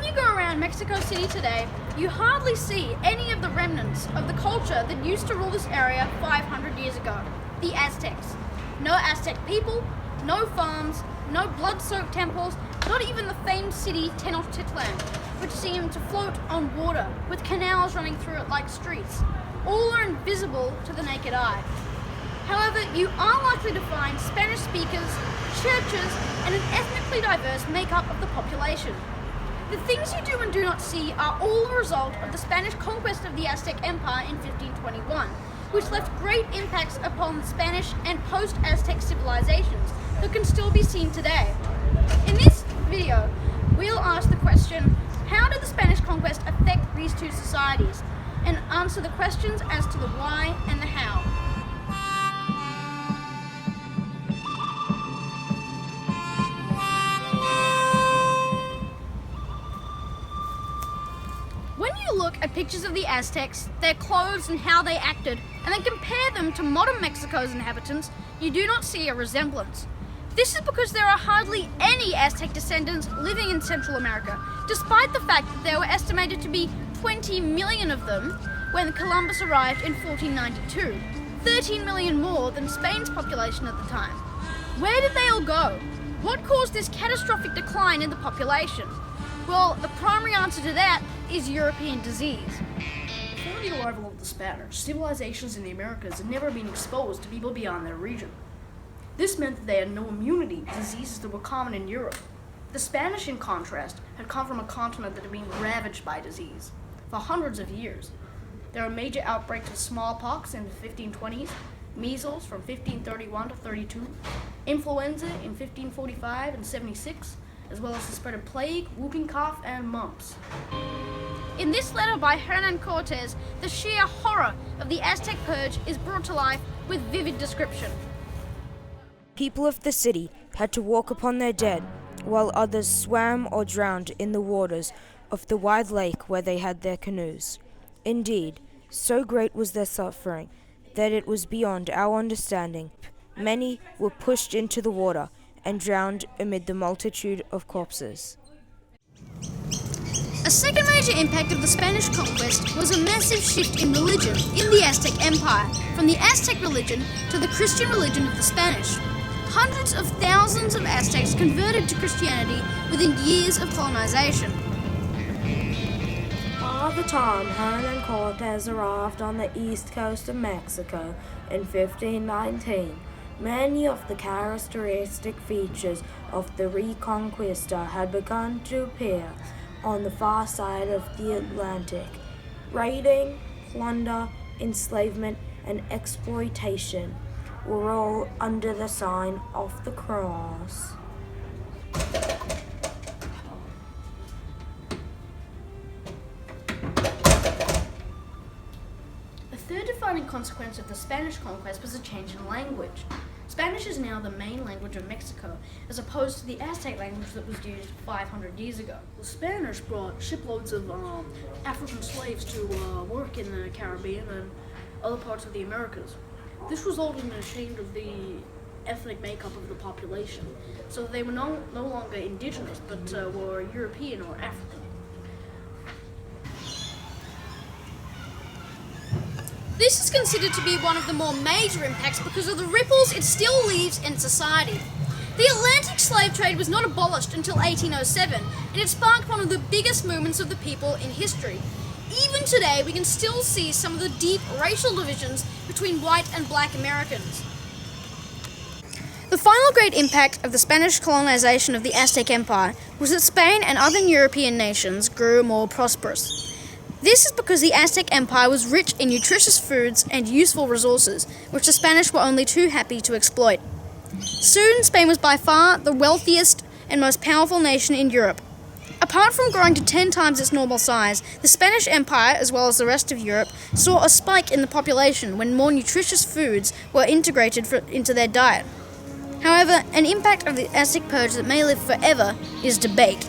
When you go around Mexico City today, you hardly see any of the remnants of the culture that used to rule this area 500 years ago, the Aztecs. No Aztec people, no farms, no blood-soaked temples, not even the famed city Tenochtitlan, which seemed to float on water with canals running through it like streets. All are invisible to the naked eye. However, you are likely to find Spanish speakers, churches, and an ethnically diverse makeup of the population. The things you do and do not see are all a result of the Spanish conquest of the Aztec Empire in 1521, which left great impacts upon the Spanish and post-Aztec civilizations that can still be seen today. In this video, we'll ask the question, how did the Spanish conquest affect these two societies? And answer the questions as to the why and the how. When you look at pictures of the Aztecs, their clothes and how they acted, and then compare them to modern Mexico's inhabitants, you do not see a resemblance. This is because there are hardly any Aztec descendants living in Central America, despite the fact that there were estimated to be 20 million of them when Columbus arrived in 1492, 13 million more than Spain's population at the time. Where did they all go? What caused this catastrophic decline in the population? Well, the primary answer to that is European disease. Before the arrival of the Spanish, civilizations in the Americas had never been exposed to people beyond their region. This meant that they had no immunity to diseases that were common in Europe. The Spanish, in contrast, had come from a continent that had been ravaged by disease for hundreds of years. There were major outbreaks of smallpox in the 1520s, measles from 1531 to 32, influenza in 1545 and 76, as well as the spread of plague, whooping cough, and mumps. In this letter by Hernan Cortes, the sheer horror of the Aztec purge is brought to life with vivid description. People of the city had to walk upon their dead, while others swam or drowned in the waters of the wide lake where they had their canoes. Indeed, so great was their suffering that it was beyond our understanding. Many were pushed into the water and drowned amid the multitude of corpses. A second major impact of the Spanish conquest was a massive shift in religion in the Aztec Empire, from the Aztec religion to the Christian religion of the Spanish. Hundreds of thousands of Aztecs converted to Christianity within years of colonization. By the time Hernan Cortes arrived on the east coast of Mexico in 1519, many of the characteristic features of the Reconquista had begun to appear on the far side of the Atlantic. Raiding, plunder, enslavement, and exploitation were all under the sign of the cross. The third defining consequence of the Spanish conquest was a change in language. Spanish is now the main language of Mexico, as opposed to the Aztec language that was used 500 years ago. The Spanish brought shiploads of African slaves to work in the Caribbean and other parts of the Americas. This resulted in a change of the ethnic makeup of the population, so they were no longer indigenous, but were European or African. This is considered to be one of the more major impacts because of the ripples it still leaves in society. The Atlantic slave trade was not abolished until 1807, and it sparked one of the biggest movements of the people in history. Even today, we can still see some of the deep racial divisions between white and black Americans. The final great impact of the Spanish colonization of the Aztec Empire was that Spain and other European nations grew more prosperous. This is because the Aztec Empire was rich in nutritious foods and useful resources, which the Spanish were only too happy to exploit. Soon, Spain was by far the wealthiest and most powerful nation in Europe. Apart from growing to 10 times its normal size, the Spanish Empire, as well as the rest of Europe, saw a spike in the population when more nutritious foods were integrated into their diet. However, an impact of the Aztec purge that may live forever is debate.